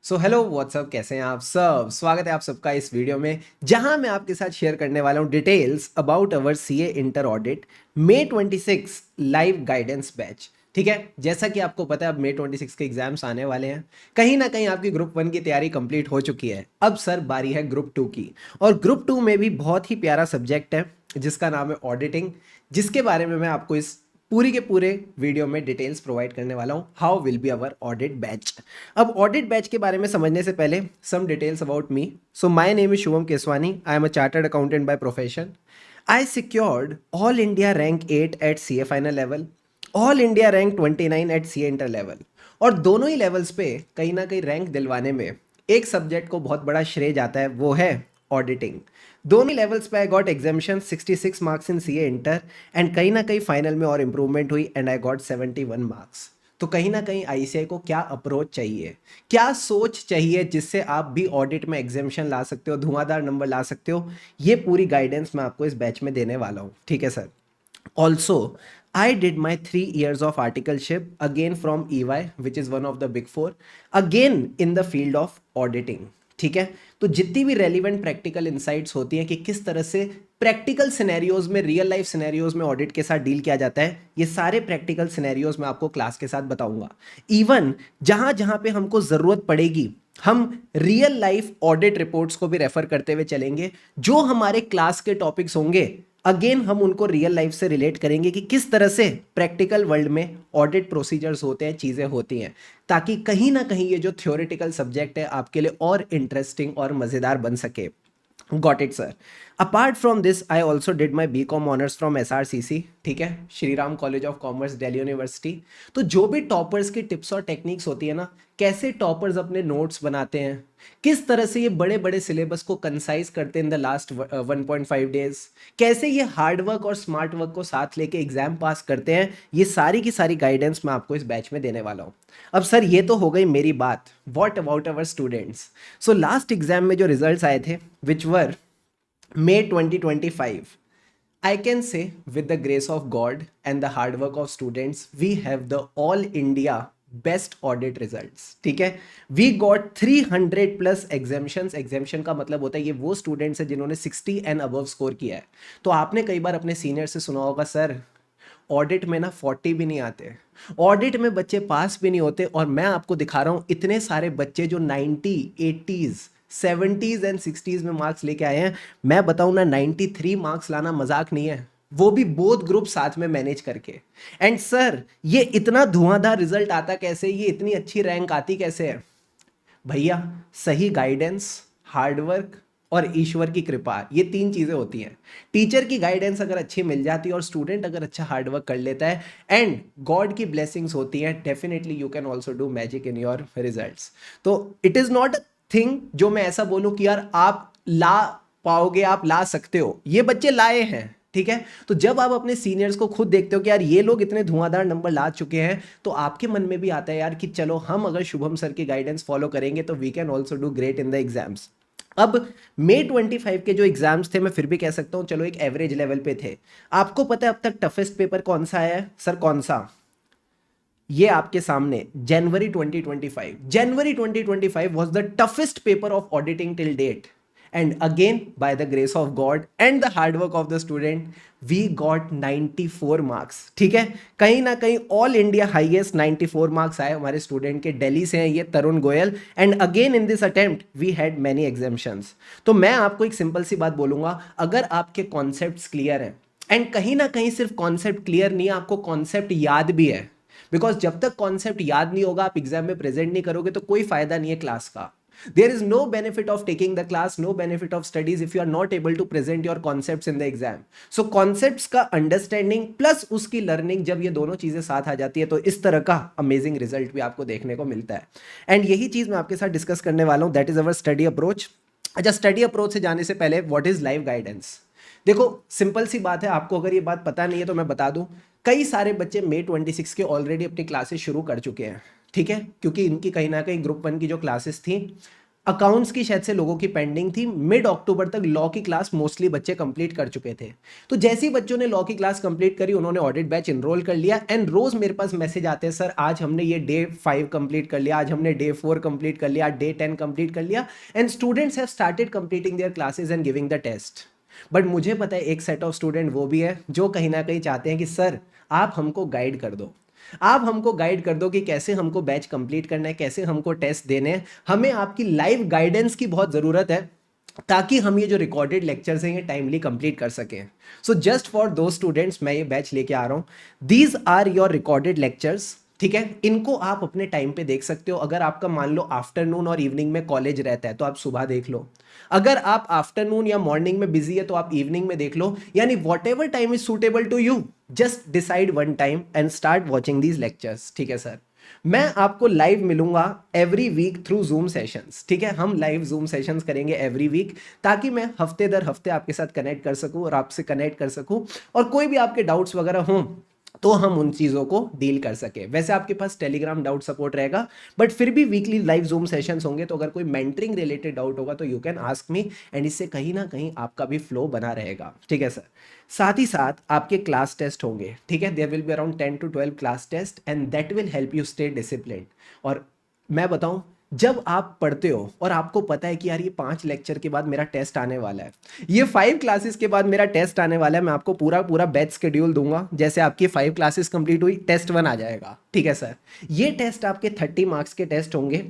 So hello what's up, कैसे हैं आप सब। स्वागत है आप सबका इस वीडियो में जहां मैं आपके साथ शेयर करने वाला हूं details about our CA inter audit may 26 live guidance batch. ठीक है, जैसा कि आपको पता है अब मे 26 के एग्जाम्स आने वाले हैं। कहीं ना कहीं आपकी ग्रुप 1 की तैयारी कंप्लीट हो चुकी है। अब सर बारी है ग्रुप 2 की, और ग्रुप 2 में भी बहुत ही प्यारा सब्जेक्ट है जिसका नाम है ऑडिटिंग, जिसके बारे में मैं आपको इस पूरी के पूरे वीडियो में डिटेल्स प्रोवाइड करने वाला हूं। How will be our audit batch. अब ऑडिट बैच के बारे में समझने से पहले some details about me. So my name is Shubham Keswani, I am a chartered accountant by profession. I secured All India Rank 8 at CA Final level, All India Rank 29 at CA Inter level। और दोनों ही levels पे कहीं ना कहीं rank दिलवाने में एक सब्जेक्ट को बहुत बड़ा श्रेय जाता है, वो है ऑडिटिंग। दोनों ही लेवल्स पे I got exemption 66 marks in CA inter, and कहीं ना कहीं फाइनल में और इंप्रूवमेंट हुई एंड आई गॉट 71 मार्क्स। तो कहीं ना कहीं आईसीआई को क्या अप्रोच चाहिए, क्या सोच चाहिए जिससे आप भी ऑडिट में एग्जामिशन ला सकते हो, धुआंधार नंबर ला सकते हो, ये पूरी गाइडेंस मैं आपको इस बैच में देने वाला हूँ। ठीक है sir. Also, I did my 3 years of articleship again from EY, which is one of the big four, again in the field of auditing। ठीक है, तो जितनी भी रेलिवेंट प्रैक्टिकल इंसाइट्स होती हैं कि किस तरह से प्रैक्टिकल सिनेरियोज में, रियल लाइफ सिनेरियोज में ऑडिट के साथ डील किया जाता है, ये सारे प्रैक्टिकल सिनेरियोज मैं आपको क्लास के साथ बताऊंगा। इवन जहां जहां पे हमको जरूरत पड़ेगी हम रियल लाइफ ऑडिट रिपोर्ट्स को भी रेफर करते हुए चलेंगे। जो हमारे क्लास के टॉपिक्स होंगे अगेन हम उनको रियल लाइफ से रिलेट करेंगे कि किस तरह से प्रैक्टिकल वर्ल्ड में ऑडिट प्रोसीजर्स होते हैं, चीज़ें होती हैं, ताकि कहीं ना कहीं ये जो थ्योरेटिकल सब्जेक्ट है आपके लिए और इंटरेस्टिंग और मज़ेदार बन सके। Got it sir. Apart from this I also did my B com honours from SRCC। ठीक है, Shri Ram college of commerce, Delhi university. तो जो भी टॉपर्स की टिप्स और टेक्निक्स होती है ना, कैसे टॉपर्स अपने नोट्स बनाते हैं, किस तरह से ये बड़े बड़े सिलेबस को कंसाइज करते हैं इन द लास्ट 1.5 डेज, कैसे ये हार्ड वर्क और स्मार्ट वर्क को साथ लेके एग्जाम पास करते हैं, ये सारी की सारी गाइडेंस मैं आपको इस बैच में देने वाला हूँ। अब सर ये तो हो गई मेरी बात। What about our students. So last exam में जो रिजल्ट्स आए थे विच वर May 2025, I can say with the grace of God and the hard work of students, we have the all India best audit results। ठीक है, we got 300 plus exemptions। exemption का मतलब होता है ये वो स्टूडेंट्स है जिन्होंने 60 and above स्कोर किया है। तो आपने कई बार अपने सीनियर से सुना होगा सर ऑडिट में ना 40 भी नहीं आते, ऑडिट में बच्चे पास भी नहीं होते, और मैं आपको दिखा रहा हूं इतने सारे बच्चे जो 90, 80s, 70s एंड 60s में मार्क्स लेके आए हैं। मैं बताऊं ना 93 मार्क्स लाना मजाक नहीं है, वो भी बोथ ग्रुप साथ में मैनेज करके। एंड सर ये इतना धुआंधार रिजल्ट आता कैसे, ये इतनी अच्छी रैंक आती कैसे है भैया। सही गाइडेंस, हार्डवर्क और ईश्वर की कृपा, ये तीन चीजें होती हैं। टीचर की गाइडेंस अगर अच्छी मिल जाती है और स्टूडेंट अगर अच्छा हार्डवर्क कर लेता है एंड गॉड की ब्लेसिंग्स होती हैं, definitely you can also do magic in your results. तो it is not a thing जो मैं ऐसा बोलूं कि यार आप ला पाओगे, आप ला सकते हो, ये बच्चे लाए हैं। ठीक है, तो जब आप अपने सीनियर्स को खुद देखते हो कि यार ये लोग इतने धुआंधार नंबर ला चुके हैं, तो आपके मन में भी आता है यार कि चलो हम अगर शुभम सर की गाइडेंस फॉलो करेंगे तो we can also do great in the exams. अब मे 25 के जो एग्जाम्स थे मैं फिर भी कह सकता हूं चलो एक एवरेज लेवल पे थे। आपको पता है अब तक टफेस्ट पेपर कौन सा आया है सर? कौन सा? ये आपके सामने जनवरी 2025। जनवरी 2025 was the toughest paper of auditing till date, and again by the grace of God and the hard work of the student we got 94 marks। ठीक है, कहीं ना कहीं ऑल इंडिया हाईएस्ट 94 मार्क्स आए हमारे स्टूडेंट के। दिल्ली से हैं ये, Tarun Goyal. And again in this attempt we had many exemptions. तो मैं आपको एक सिंपल सी बात बोलूंगा, अगर आपके कॉन्सेप्ट्स क्लियर हैं, एंड कहीं ना कहीं सिर्फ कॉन्सेप्ट क्लियर नहीं है, आपको कॉन्सेप्ट याद भी है, बिकॉज जब तक कॉन्सेप्ट याद नहीं होगा आप एग्जाम में प्रेजेंट नहीं करोगे तो कोई फायदा नहीं है क्लास का। There is no benefit of taking the class, no benefit of studies if you are not able to present your concepts in the exam. So concepts का अंडरस्टैंडिंग प्लस उसकी लर्निंग, जब ये दोनों चीजें साथ आ जाती है तो इस तरह का अमेजिंग रिजल्ट भी आपको देखने को मिलता है। एंड यही चीज मैं आपके साथ डिस्कस करने वाला हूं, that is our study approach. अच्छा, स्टडी अप्रोच से जाने से पहले व्हाट इज लाइव गाइडेंस। देखो सिंपल सी बात है, आपको अगर ये बात पता नहीं है तो मैं बता दूं, कई सारे बच्चे मे 26 के ऑलरेडी अपनी क्लासेस शुरू कर चुके हैं। ठीक है, क्योंकि इनकी कहीं ना कहीं ग्रुप 1 की जो क्लासेस थी अकाउंट्स की शायद से लोगों की पेंडिंग थी, मिड अक्टूबर तक लॉ की क्लास मोस्टली बच्चे कंप्लीट कर चुके थे। तो जैसे ही बच्चों ने लॉ की क्लास कंप्लीट करी, उन्होंने ऑडिट बैच इनरोल कर लिया एंड रोज मेरे पास मैसेज आते हैं, सर आज हमने ये डे 5 कंप्लीट कर लिया, आज हमने डे 4 कंप्लीट कर लिया, डे 10 कंप्लीट कर लिया and students have started completing their classes and giving the test. But मुझे पता है एक सेट ऑफ स्टूडेंट वो भी है जो कहीं ना कहीं चाहते हैं कि सर आप हमको गाइड कर दो, आप हमको गाइड कर दो कि कैसे हमको बैच कंप्लीट करना है, कैसे हमको टेस्ट देने हैं, हमें आपकी लाइव गाइडेंस की बहुत ज़रूरत है ताकि हम ये जो रिकॉर्डेड लेक्चर्स हैं ये टाइमली कंप्लीट कर सकें। सो जस्ट फॉर दो स्टूडेंट्स मैं ये बैच लेके आ रहा हूँ। These are your recorded lectures, ठीक है, इनको आप अपने टाइम पे देख सकते हो। अगर आपका मान लो आफ्टरनून और इवनिंग में कॉलेज रहता है तो आप सुबह देख लो, अगर आप आफ्टरनून या मॉर्निंग में बिजी है तो आप इवनिंग में देख लो, यानी whatever time is suitable to you, just decide one time and start watching these lectures. ठीक है सर, मैं आपको लाइव मिलूंगा every week through Zoom sessions, ठीक है, हम लाइव जूम सेशंस करेंगे एवरी वीक ताकि मैं हफ्ते दर हफ्ते आपके साथ कनेक्ट कर सकूं और आपसे कनेक्ट कर सकूं, और कोई भी आपके डाउट्स वगैरह हों तो हम उन चीज़ों को डील कर सके। वैसे आपके पास टेलीग्राम डाउट सपोर्ट रहेगा, बट फिर भी वीकली लाइव जूम सेशंस होंगे, तो अगर कोई मेंटरिंग रिलेटेड डाउट होगा तो you can ask me and इससे कहीं ना कहीं आपका भी फ्लो बना रहेगा। ठीक है सर, साथ ही साथ आपके क्लास टेस्ट होंगे, ठीक है, there will be around 10 to 12 class test and that will help you stay discipline. और मैं बताऊं, जब आप पढ़ते हो और आपको पता है कि यार ये 5 लेक्चर के बाद मेरा टेस्ट आने वाला है, ये 5 क्लासेस के बाद मेरा टेस्ट आने वाला है, मैं आपको पूरा पूरा बैच शेड्यूल दूंगा। जैसे आपकी 5 क्लासेस कंप्लीट हुई, टेस्ट 1 आ जाएगा। ठीक है सर, ये टेस्ट आपके 30 मार्क्स के टेस्ट होंगे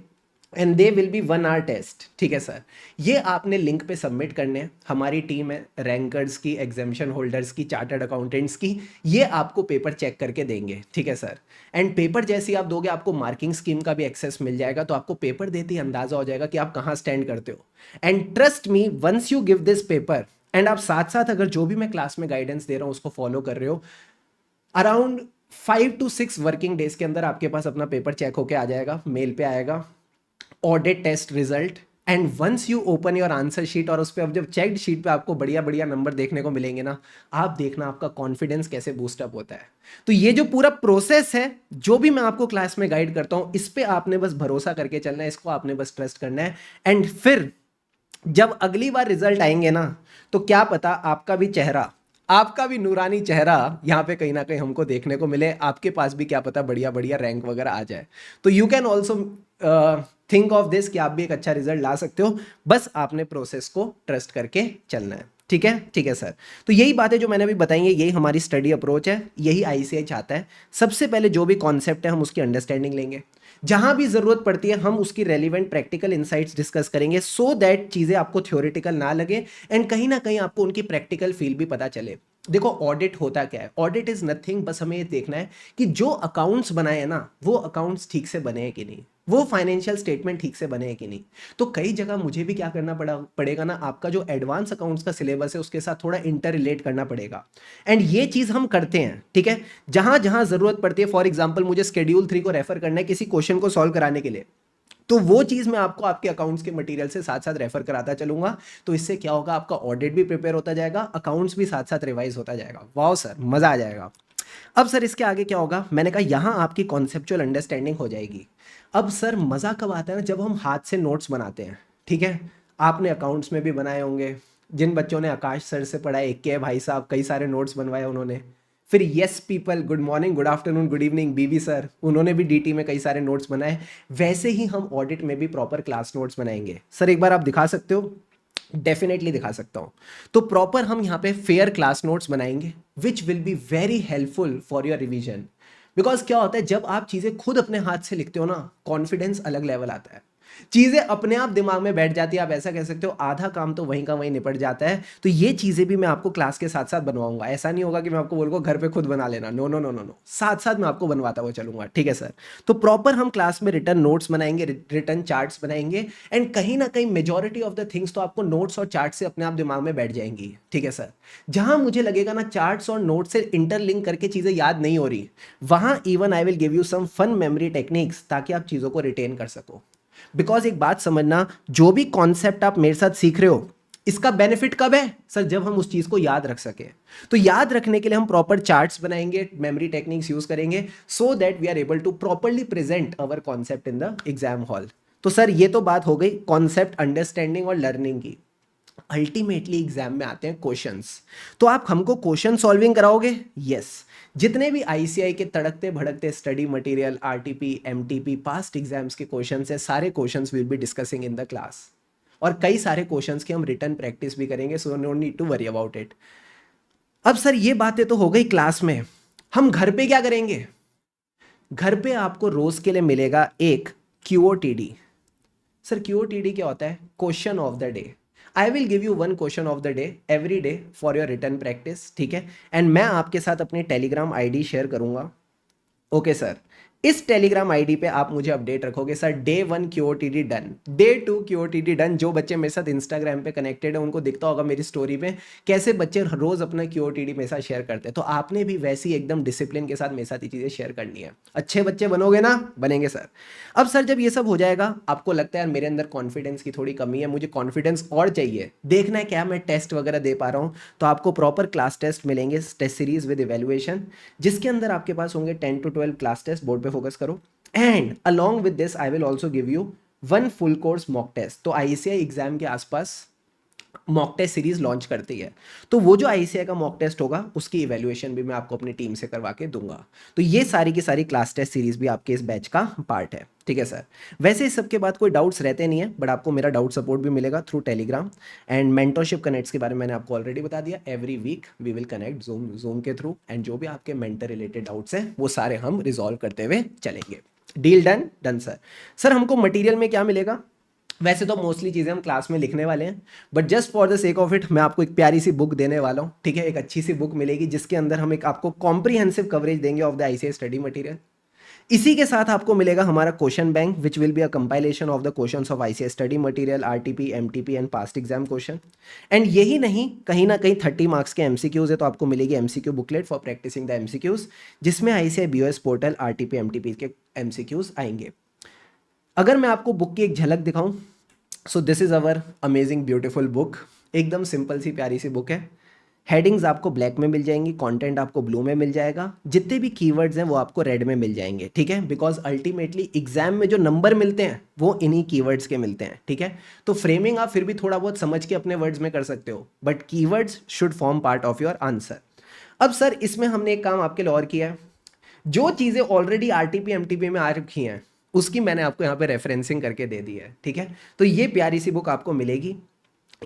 and they will be 1 hour test. ठीक है सर, ये आपने लिंक पे सबमिट करने हैं। हमारी टीम है रैंकर्स की, एग्जामिशन होल्डर्स की, चार्टर्ड अकाउंटेंट्स की, ये आपको पेपर चेक करके देंगे। ठीक है सर, एंड पेपर जैसे ही आप दोगे आपको मार्किंग स्कीम का भी एक्सेस मिल जाएगा, तो आपको पेपर देते ही अंदाजा हो जाएगा कि आप कहाँ स्टैंड करते हो। And trust me, once you give this paper and आप साथ साथ अगर जो भी मैं क्लास में गाइडेंस दे रहा हूँ उसको फॉलो कर रहे हो, अराउंड 5 to 6 वर्किंग डेज के अंदर आपके पास अपना पेपर चेक होके आ जाएगा, मेल पे आएगा audit test result. And once you open your answer sheet और उस पर जब चेक्ड शीट पे आपको बढ़िया बढ़िया नंबर देखने को मिलेंगे ना, आप देखना आपका कॉन्फिडेंस कैसे बूस्टअप होता है। तो ये जो पूरा प्रोसेस है, जो भी मैं आपको क्लास में गाइड करता हूँ, इस पे आपने बस भरोसा करके चलना है, इसको आपने बस ट्रस्ट करना है। एंड फिर जब अगली बार रिजल्ट आएंगे ना, तो क्या पता आपका भी चेहरा, आपका भी नूरानी चेहरा यहाँ पे कहीं ना कहीं हमको देखने को मिले, आपके पास भी क्या पता बढ़िया बढ़िया रैंक वगैरह आ जाए। तो you can also think of this कि आप भी एक अच्छा रिजल्ट ला सकते हो, बस आपने प्रोसेस को ट्रस्ट करके चलना है। ठीक है, ठीक है सर, तो यही बातें जो मैंने अभी बताई है, यही हमारी स्टडी अप्रोच है, यही आईसीआई चाहता है। सबसे पहले जो भी कॉन्सेप्ट है हम उसकी अंडरस्टैंडिंग लेंगे, जहां भी जरूरत पड़ती है हम उसकी रेलिवेंट प्रैक्टिकल इनसाइट्स डिस्कस करेंगे, सो दैट चीजें आपको थ्योरेटिकल ना लगे एंड कहीं ना कहीं आपको उनकी प्रैक्टिकल फील भी पता चले। देखो ऑडिट होता क्या है, ऑडिट इज नथिंग, बस हमें ये देखना है कि जो अकाउंट्स बनाए हैं ना, वो अकाउंट्स ठीक से बने हैं कि नहीं, वो फाइनेंशियल स्टेटमेंट ठीक से बने हैं कि नहीं। तो कई जगह मुझे भी क्या करना पड़ेगा ना, आपका जो एडवांस अकाउंट्स का सिलेबस है उसके साथ थोड़ा इंटर रिलेट करना पड़ेगा। एंड ये चीज़ हम करते हैं, ठीक है, जहां जहां जरूरत पड़ती है। फॉर एग्जाम्पल मुझे स्केड्यूल 3 को रेफर करना है किसी क्वेश्चन को सॉल्व कराने के लिए, तो वो चीज़ मैं आपको आपके अकाउंट्स के मटेरियल से साथ साथ रेफर कराता चलूंगा। तो इससे क्या होगा, आपका ऑडिट भी प्रिपेयर होता जाएगा, अकाउंट्स भी साथ साथ रिवाइज होता जाएगा। वाह सर, मज़ा आ जाएगा। अब सर इसके आगे क्या होगा, मैंने कहा यहाँ आपकी कॉन्सेप्चुअल अंडरस्टैंडिंग हो जाएगी। अब सर मज़ा कब आता है ना, जब हम हाथ से नोट्स बनाते हैं। ठीक है, आपने अकाउंट्स में भी बनाए होंगे, जिन बच्चों ने आकाश सर से पढ़ा है, के भाई साहब कई सारे नोट्स बनवाए उन्होंने। फिर yes people, good morning, good afternoon, good evening, BB sir, उन्होंने भी डीटी में कई सारे नोट्स बनाए। वैसे ही हम ऑडिट में भी प्रॉपर क्लास नोट्स बनाएंगे। सर एक बार आप दिखा सकते हो? डेफिनेटली दिखा सकता हूं। तो प्रॉपर हम यहाँ पे फेयर क्लास नोट्स बनाएंगे which will be very helpful for your revision. Because क्या होता है, जब आप चीजें खुद अपने हाथ से लिखते हो ना, कॉन्फिडेंस अलग लेवल आता है, चीजें अपने आप दिमाग में बैठ जाती है। आप ऐसा कह सकते हो आधा काम तो वहीं का वहीं निपट जाता है। तो ये चीजें भी मैं आपको क्लास के साथ साथ बनवाऊंगा। ऐसा नहीं होगा कि मैं आपको बोलूंगा घर पे खुद बना लेना, no no no no no, साथ साथ मैं आपको बनवाता हुआ चलूंगा। ठीक है सर, तो प्रॉपर हम क्लास में रिटर्न नोट्स बनाएंगे, रिटर्न चार्ट्स बनाएंगे एंड कहीं ना कहीं मेजॉरिटी ऑफ द थिंग्स तो आपको नोट्स और चार्ट से अपने आप दिमाग में बैठ जाएंगी। ठीक है सर, जहां मुझे लगेगा ना चार्ट्स और नोट से इंटरलिंक करके चीजें याद नहीं हो रही, वहां even I will give you some fun memory techniques ताकि आप चीजों को रिटेन कर सको। बिकॉज एक बात समझना, जो भी कॉन्सेप्ट आप मेरे साथ सीख रहे हो, इसका बेनिफिट कब है सर, जब हम उस चीज को याद रख सके। तो याद रखने के लिए हम प्रॉपर चार्ट्स बनाएंगे, मेमोरी टेक्निक्स यूज करेंगे, so that we are able to properly present our concept in the exam hall. तो सर ये तो बात हो गई कॉन्सेप्ट अंडरस्टैंडिंग और लर्निंग की। अल्टीमेटली एग्जाम में आते हैं क्वेश्चंस। तो आप हमको क्वेश्चन सॉल्विंग कराओगे? यस। जितने भी आईसीआई के तड़कते भड़कते study material, RTP, MTP, past exams के क्वेश्चंस हैं, सारे questions will be discussing in the class. और कई सारे क्वेश्चंस की हम रिटर्न प्रैक्टिस भी करेंगे, so no need to worry about it. अब सर ये बातें तो हो गई क्लास में, हम घर पे क्या करेंगे? घर पे आपको रोज के लिए मिलेगा एक क्यूओटीडी। सर क्यूओटीडी क्या होता है? Question of the day. I will give you one question of the day every day for your return practice, ठीक है? एंड मैं आपके साथ अपनी टेलीग्राम आईडी शेयर करूंगा। ओके सर, इस टेलीग्राम आईडी पे आप मुझे अपडेट रखोगे sir, day 1 QOTD done, day 2 QOTD done. जो बच्चे मेरे साथ इंस्टाग्राम पे कनेक्टेड है उनको दिखता होगा मेरी स्टोरी पे कैसे बच्चे रोज अपना क्यूओटीडी मेरे साथ शेयर करते हैं। तो आपने भी वैसी एकदम डिसिप्लिन के साथ मेरे साथ ये चीजें शेयर करनी है। अच्छे बच्चे बनोगे ना? बनेंगे सर। अब सर जब ये सब हो जाएगा, आपको लगता है यार मेरे अंदर कॉन्फिडेंस की थोड़ी कमी है, मुझे कॉन्फिडेंस और चाहिए, देखना है क्या मैं टेस्ट वगैरह दे पा रहा हूँ, तो आपको प्रॉपर क्लास टेस्ट मिलेंगे, टेस्ट सीरीज विद इवेल्युएशन, जिसके अंदर आपके पास होंगे 10 to 12 क्लास टेस्ट। बोर्ड पे फोकस करो। And along with this I will also give you 1 full course mock test. तो आईसीआई एग्जाम के आसपास मॉक टेस्ट सीरीज लॉन्च करती है, तो वो जो आईसीआई का मॉक टेस्ट होगा उसकी इवैल्यूएशन भी मैं आपको अपनी टीम से करवा के दूंगा। तो ये सारी की सारी क्लास टेस्ट सीरीज भी आपके इस बैच का पार्ट है, ठीक है सर? वैसे इस सब के बाद कोई डाउट्स रहते नहीं है, बट आपको मेरा डाउट सपोर्ट भी मिलेगा through Telegram. And mentorship connects के बारे में मैंने आपको ऑलरेडी बता दिया। Every week we will connect Zoom के थ्रू, एंड जो भी आपके मेंटर रिलेटेड डाउट्स हैं वो सारे हम रिजॉल्व करते हुए चलेंगे। Deal done? Done sir. Sir हमको मटेरियल में क्या मिलेगा? वैसे तो मोस्टली चीज़ें हम क्लास में लिखने वाले हैं, but just for the sake of it मैं आपको एक प्यारी सी बुक देने वाला हूँ, ठीक है? एक अच्छी सी बुक मिलेगी जिसके अंदर हम एक आपको कॉम्प्रिहेंसिव कवरेज देंगे of the ICI study material. इसी के साथ आपको मिलेगा हमारा question bank, which will be a compilation of the questions of ICI study material, RTP, MTP and past exam question. And यही नहीं, कहीं ना कहीं 30 मार्क्स के एमसीक्यूज है, तो आपको मिलेगी MCQ booklet for practicing the MCQs, जिसमें ICAI BOS portal, RTP, MTP के एमसीक्यूज आएंगे। अगर मैं आपको बुक की एक झलक दिखाऊं, so this is our amazing beautiful book. एकदम सिंपल सी प्यारी सी बुक है। हेडिंग्स आपको ब्लैक में मिल जाएंगी, कंटेंट आपको ब्लू में मिल जाएगा, जितने भी कीवर्ड्स हैं वो आपको रेड में मिल जाएंगे, ठीक है? बिकॉज अल्टीमेटली एग्जाम में जो नंबर मिलते हैं वो इन्हीं कीवर्ड्स के मिलते हैं, ठीक है? तो फ्रेमिंग आप फिर भी थोड़ा बहुत समझ के अपने वर्ड्स में कर सकते हो, but keywords should form part of your answer. अब सर इसमें हमने एक काम आपके लिए और किया है, जो चीज़ें ऑलरेडी आरटीपी एमटीपी में आ रखी हैं उसकी मैंने आपको यहाँ पे रेफरेंसिंग करके दे दी है, ठीक है? तो ये प्यारी सी बुक आपको मिलेगी।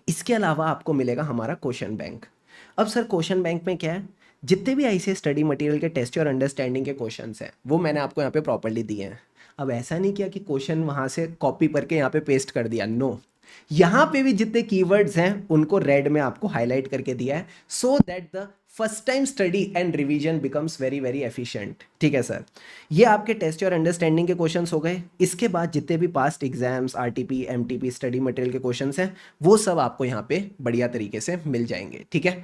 इसके अलावा आपको मिलेगा हमारा क्वेश्चन बैंक। अब सर क्वेश्चन बैंक में क्या है? जितने भी आईसीआई स्टडी मटेरियल के टेस्ट और अंडरस्टैंडिंग के क्वेश्चंस हैं वो मैंने आपको यहाँ पे प्रॉपर्ली दिए हैं। अब ऐसा नहीं किया कि क्वेश्चन वहाँ से कॉपी करके यहाँ पे पेस्ट कर दिया, नो। यहाँ पे भी जितने कीवर्ड्स हैं उनको रेड में आपको हाईलाइट करके दिया है, so that the first time study and revision becomes very very efficient, ठीक है सर? ये आपके टेस्ट और अंडरस्टैंडिंग के क्वेश्चंस हो गए। इसके बाद जितने भी past exams, RTP, MTP, study material के क्वेश्चंस हैं वो सब आपको यहाँ पे बढ़िया तरीके से मिल जाएंगे, ठीक है?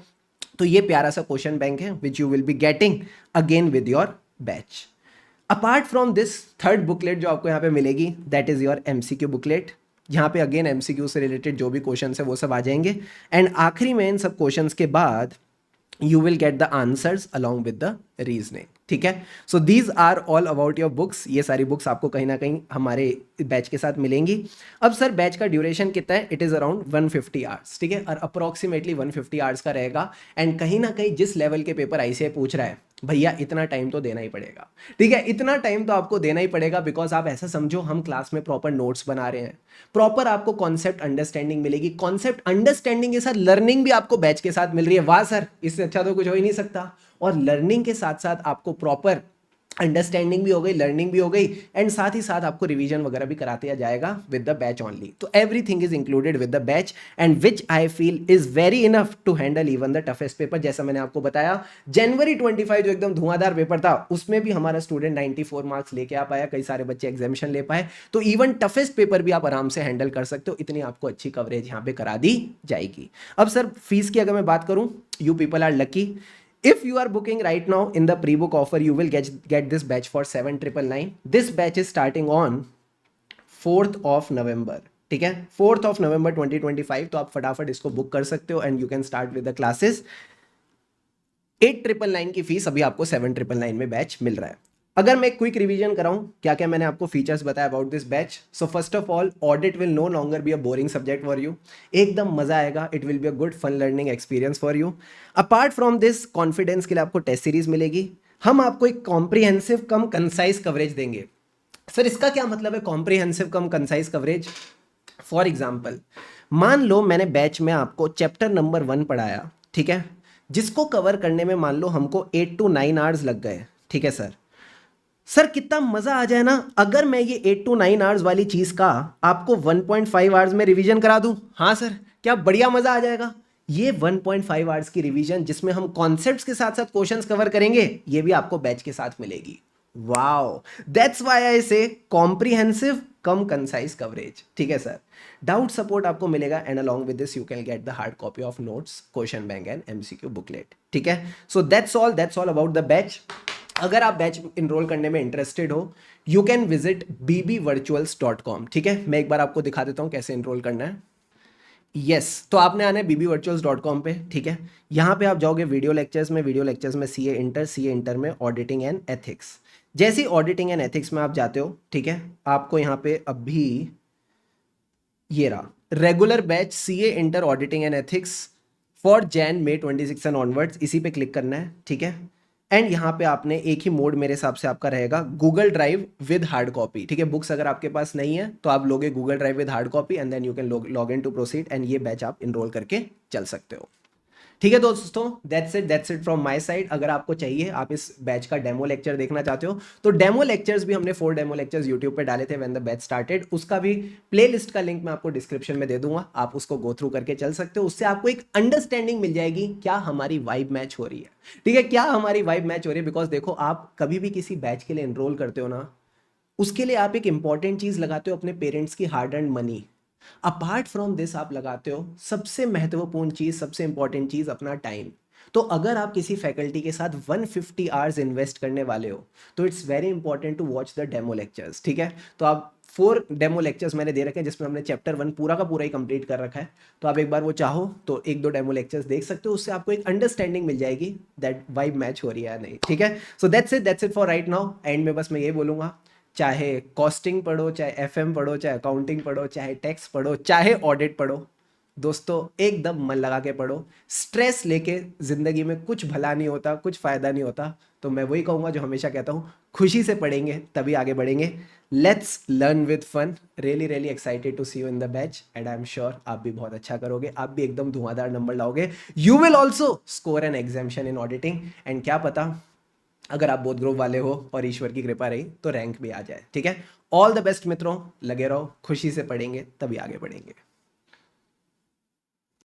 तो ये प्यारा सा क्वेश्चन बैंक है which you will be getting again with your batch. Apart from this third booklet जो आपको यहाँ पे मिलेगी, that is your MCQ booklet. यहाँ पे अगेन एमसीक्यू से रिलेटेड जो भी क्वेश्चन है वो सब आ जाएंगे, एंड आखिरी में इन सब क्वेश्चंस के बाद you will get the answers along with the reasoning, ठीक है? So these are all about your books। ये सारी बुक्स आपको कहीं ना कहीं हमारे बैच के साथ मिलेंगी। अब सर बैच का ड्यूरेशन कितना है? इट इज़ अराउंड 150 आवर्स, ठीक है? और अप्रोक्सीमेटली 150 आवर्स का रहेगा। एंड कहीं ना कहीं जिस लेवल के पेपर आईसीआई पूछ रहा है, भैया इतना टाइम तो देना ही पड़ेगा, ठीक है? इतना टाइम तो आपको देना ही पड़ेगा, बिकॉज आप ऐसा समझो हम क्लास में प्रॉपर नोट्स बना रहे हैं, प्रॉपर आपको कॉन्सेप्ट अंडरस्टैंडिंग मिलेगी, कॉन्सेप्ट अंडरस्टैंडिंग के साथ लर्निंग भी आपको बैच के साथ मिल रही है। वाह सर, इससे अच्छा तो कुछ हो ही नहीं सकता। और लर्निंग के साथ साथ आपको प्रॉपर अंडरस्टैंडिंग भी हो गई, लर्निंग भी हो गई, एंड साथ ही साथ आपको रिवीजन वगैरह भी कराते जाएगा विद द बैच ओनली। तो everything is included with the batch, and which I feel is very enough to handle even the toughest paper. जैसा मैंने आपको बताया, जनवरी 25 जो एकदम धुआंधार पेपर था उसमें भी हमारा स्टूडेंट 94 मार्क्स लेके आ पाया, कई सारे बच्चे एग्जामिशन ले पाए। तो इवन टफेस्ट पेपर भी आप आराम से हैंडल कर सकते हो, इतनी आपको अच्छी कवरेज यहाँ पे करा दी जाएगी। अब सर फीस की अगर मैं बात करूं, you people are lucky. If you are booking right now in the pre-book offer, you will get this batch for 7,999. This batch is starting on 4th of November, ठीक है? 4th of November 2025। तो आप फटाफट इसको book कर सकते हो, and you can start with the classes. 8,999 की फीस, अभी आपको 7,999 में बैच मिल रहा है। अगर मैं क्विक रिवीजन कराऊं क्या क्या मैंने आपको फीचर्स बताया about this batch. So first of all, audit will no longer be a boring subject for you. एकदम मजा आएगा, it will be a good fun learning experience for you. Apart from this, confidence के लिए आपको test series मिलेगी। हम आपको एक कॉम्प्रिहेंसिव कम कंसाइज कवरेज देंगे। सर इसका क्या मतलब है comprehensive cum concise coverage? For example, मान लो मैंने बैच में आपको चैप्टर नंबर 1 पढ़ाया, ठीक है, जिसको कवर करने में मान लो हमको 8 to 9 आवर्स लग गए, ठीक है सर। सर कितना मजा आ जाए ना अगर मैं ये 8 to 9 आवर्स वाली चीज का आपको 1.5 आवर्स में रिवीजन करा दूं। हाँ सर, क्या बढ़िया मजा आ जाएगा। ये 1.5 आवर्स की रिवीजन जिसमें हम कॉन्सेप्ट्स के साथ साथ क्वेश्चंस कवर करेंगे, ये भी आपको बैच के साथ मिलेगी। वाओ, दैट्स व्हाई आई से कॉम्प्रिहेंसिव कम कंसाइज कवरेज, ठीक है सर। डाउट सपोर्ट आपको मिलेगा and along with this you can get the hard copy of notes, question bank and MCQ booklet, ठीक है। So that's all about the batch. अगर आप batch enrol करने में इंटरेस्टेड हो, यू कैन विजिट bbvirtuals.com, ठीक है। मैं एक बार आपको दिखा देता हूं कैसे इनरोल करना है। यस तो आपने आना है bbvirtuals.com पे, ठीक है। यहाँ पे आप जाओगे वीडियो लेक्चर्स में, वीडियो लेक्चर्स में सीए इंटर में ऑडिटिंग एंड एथिक्स। जैसे ही ऑडिटिंग एंड एथिक्स में आप जाते हो, ठीक है, आपको यहाँ पे अभी ये रहा regular batch CA inter auditing and ethics for Jain May 26 and onwards, इसी पे क्लिक करना है, ठीक है। एंड यहाँ पे आपने एक ही मोड मेरे हिसाब से आपका रहेगा Google Drive with hard copy, ठीक है। बुक्स अगर आपके पास नहीं है तो आप लोगे Google Drive with hard copy and then you can log in to proceed and ये बैच आप इनरोल करके चल सकते हो, ठीक है दोस्तों। That's it from my side. अगर आपको चाहिए, आप इस बैच का डेमो लेक्चर देखना चाहते हो तो डेमो लेक्चर्स भी हमने 4 डेमो लेक्चर्स यूट्यूब पे डाले थे व्हेन द बैच स्टार्टेड, उसका भी प्लेलिस्ट का लिंक मैं आपको डिस्क्रिप्शन में दे दूंगा, आप उसको गो थ्रू करके चल सकते हो। उससे आपको एक अंडरस्टैंडिंग मिल जाएगी क्या हमारी वाइब मैच हो रही है, ठीक है, क्या हमारी वाइब मैच हो रही है। बिकॉज देखो, आप कभी भी किसी बैच के लिए एनरोल करते हो ना, उसके लिए आप एक इंपॉर्टेंट चीज लगाते हो, अपने पेरेंट्स की hard earn money. Apart from this आप लगाते हो सबसे महत्वपूर्ण चीज, सबसे इंपॉर्टेंट चीज, अपना टाइम। तो अगर आप किसी फैकल्टी के साथ 150 आवर्स इन्वेस्ट करने वाले हो तो it's very important to watch the demo lectures, ठीक है। तो आप 4 डेमो लेक्चर्स मैंने दे रखे हैं जिसमें हमने चैप्टर 1 पूरा का पूरा ही कंप्लीट कर रखा है। तो आप एक बार वो चाहो तो 1-2 डेमो लेक्चर्स देख सकते हो, उससे आपको एक अंडरस्टैंडिंग मिल जाएगी दैट वाइब मैच हो रही है या नहीं, ठीक है। So that's it for right now. And में बस मैं ये बोलूंगा, चाहे कॉस्टिंग पढ़ो, चाहे एफएम पढ़ो, चाहे अकाउंटिंग पढ़ो, चाहे टैक्स पढ़ो, चाहे ऑडिट पढ़ो, दोस्तों एकदम मन लगा के पढ़ो। स्ट्रेस लेके जिंदगी में कुछ भला नहीं होता, कुछ फायदा नहीं होता। तो मैं वही कहूंगा जो हमेशा कहता हूँ, खुशी से पढ़ेंगे तभी आगे बढ़ेंगे। Let's learn with fun. Really really excited to see you in the batch and I am sure आप भी बहुत अच्छा करोगे, आप भी एकदम धुआंधार नंबर लाओगे। You will also score an exemption in auditing and क्या पता, अगर आप बोथ ग्रुप वाले हो और ईश्वर की कृपा रही तो रैंक भी आ जाए, ठीक है। ऑल द बेस्ट मित्रों, लगे रहो, खुशी से पढ़ेंगे तभी आगे बढ़ेंगे।